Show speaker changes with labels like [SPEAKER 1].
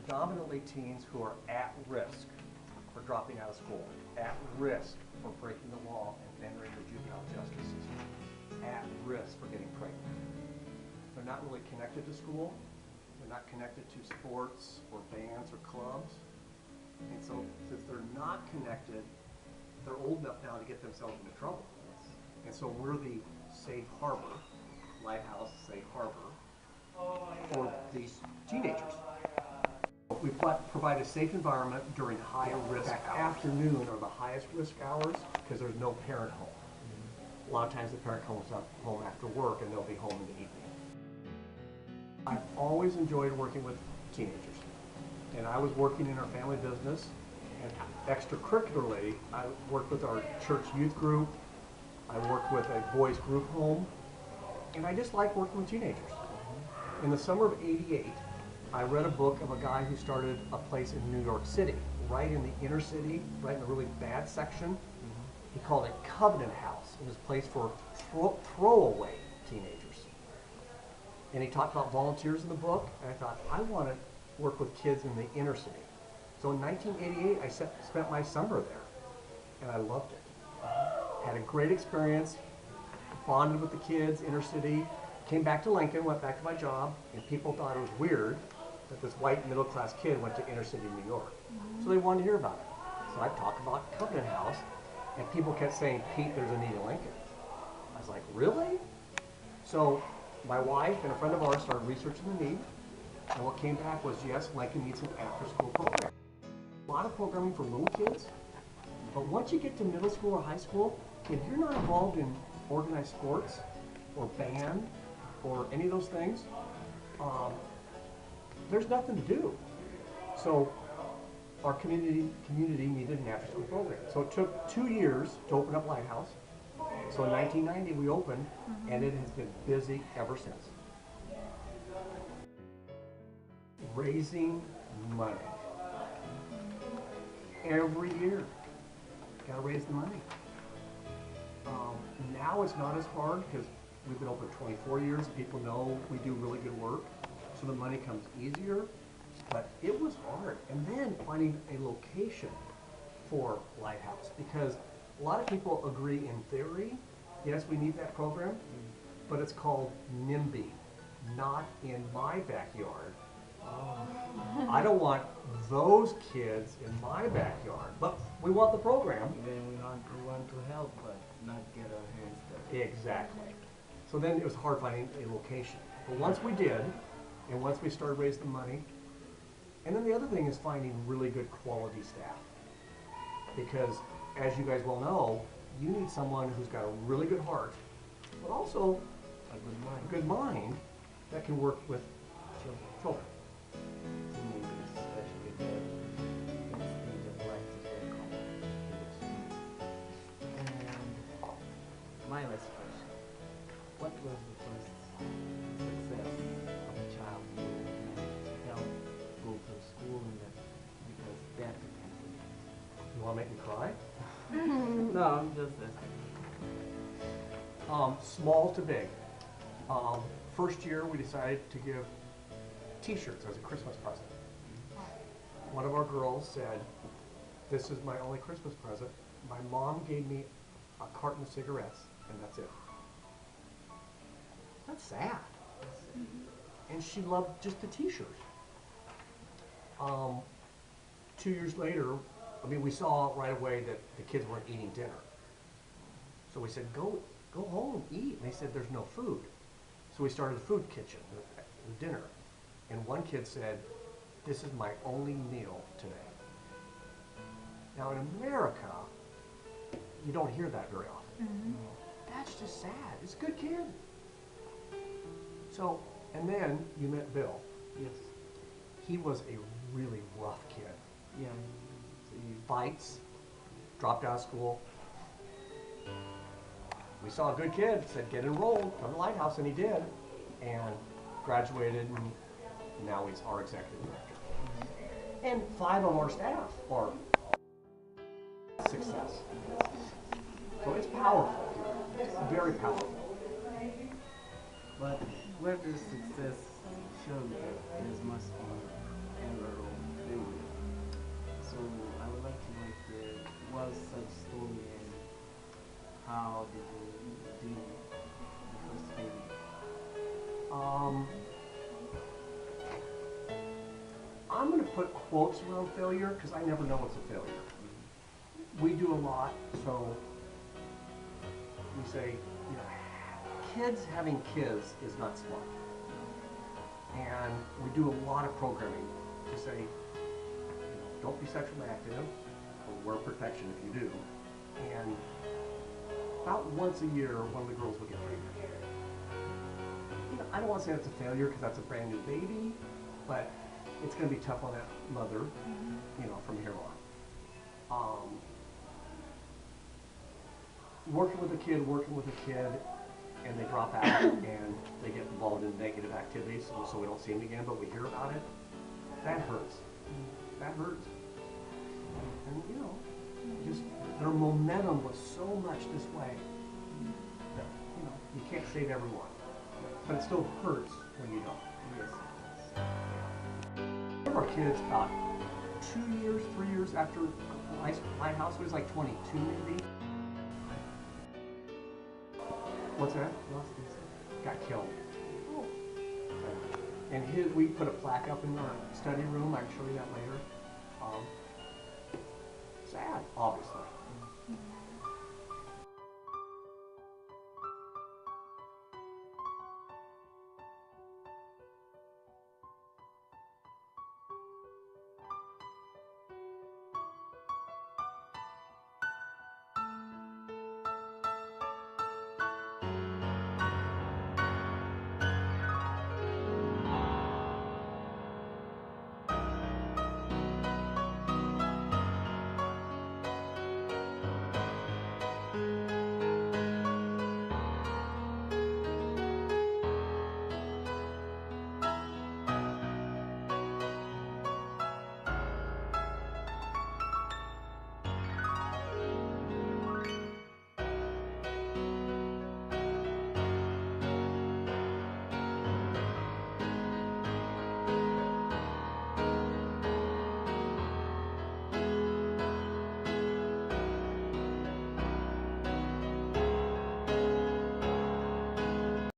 [SPEAKER 1] predominantly teens who are at risk for dropping out of school, at risk for breaking the law and entering the juvenile justice system, at risk for getting pregnant. They're not really connected to school. They're not connected to sports or bands or clubs. And so since they're not connected, they're old enough now to get themselves into trouble. And so we're the safe harbor, LightHouse Safe Harbor, for these teenagers. We provide a safe environment during high-risk afternoon are the highest risk hours because there's no parent home. A lot of times the parent comes up home after work and they'll be home in the evening. I've always enjoyed working with teenagers. And I was working in our family business, and extracurricularly, I worked with our church youth group. I worked with a boys group home, and I just like working with teenagers. In the summer of '88, I read a book of a guy who started a place in New York City, right in the inner city, right in the really bad section. He called it Covenant House. It was a place for throwaway teenagers. And he talked about volunteers in the book, and I thought, I want to work with kids in the inner city. So in 1988, I spent my summer there, and I loved it. Had a great experience, bonded with the kids, inner city, came back to Lincoln, went back to my job, and people thought it was weird that this white middle-class kid went to inner city New York. So they wanted to hear about it. So I talked about Covenant House, and people kept saying, Pete, there's a need in Lincoln. I was like, really? So my wife and a friend of ours started researching the need, and what came back was, yes, Lincoln needs an after-school program. A lot of programming for little kids, but once you get to middle school or high school, if you're not involved in organized sports or band or any of those things, there's nothing to do. So our community needed an after-school program. So it took 2 years to open up LightHouse. So in 1990 we opened, and it has been busy ever since. Raising money. Every year, gotta raise the money. Now it's not as hard because we've been open 24 years. People know we do really good work, so the money comes easier. But it was hard. And then finding a location for LightHouse, because a lot of people agree in theory, yes, we need that program, but it's called NIMBY, not in my backyard. I don't want those kids in my backyard, but we want the program.
[SPEAKER 2] Then we want to help, but not get our hands dirty.
[SPEAKER 1] Exactly. So then it was hard finding a location. But once we did, and once we started raising the money, and then the other thing is finding really good quality staff. Because as you guys well know, you need someone who's got a really good heart, but also a good mind that can work with children.
[SPEAKER 2] Teenagers, especially the stage of life is very complex. And my last question, what was the first success of a child who helped go to school and that because that depends on it?
[SPEAKER 1] You want to make me cry?
[SPEAKER 2] No, I'm just asking.
[SPEAKER 1] Small to big. First year we decided to give t-shirts as a Christmas present. One of our girls said, this is my only Christmas present. My mom gave me a carton of cigarettes, and that's it. That's sad. And she loved just the t-shirt. 2 years later, we saw right away that the kids weren't eating dinner. So we said, go home, eat. And they said, there's no food. So we started a food kitchen with dinner. And one kid said, this is my only meal today. Now in America, you don't hear that very often. That's just sad. It's a good kid. So, and then you met Bill.
[SPEAKER 2] Yes.
[SPEAKER 1] He was a really rough kid.
[SPEAKER 2] Yeah.
[SPEAKER 1] Fights, dropped out of school. We saw a good kid, said get enrolled, come to LightHouse, and he did. And graduated, and now he's our executive director. And 5 of our staff are success. So it's powerful. It's very powerful.
[SPEAKER 2] But where does success show that there must be error or failure. So I would like to know if there was such story and how did you do the first failure?
[SPEAKER 1] I'm going to put quotes around failure because I never know it's a failure. We do a lot, so we say, you know, kids having kids is not smart. And we do a lot of programming to say, you know, don't be sexually active, or wear protection if you do. And about once a year, one of the girls will get pregnant. You know, I don't want to say that's a failure because that's a brand new baby, but it's going to be tough on that mother, you know, from here on. Working with a kid, and they drop out and they get involved in negative activities, so we don't see them again, but we hear about it. That hurts. That hurts. And you know, just their momentum was so much this way that, you know, you can't save everyone, but it still hurts when you don't.
[SPEAKER 2] Yes.
[SPEAKER 1] One of our kids, about 2 years, 3 years after LightHouse, was like 22 maybe. What's that?
[SPEAKER 2] Lost his
[SPEAKER 1] Got killed. And we put a plaque up in our study room. I can show you that later. Sad, obviously.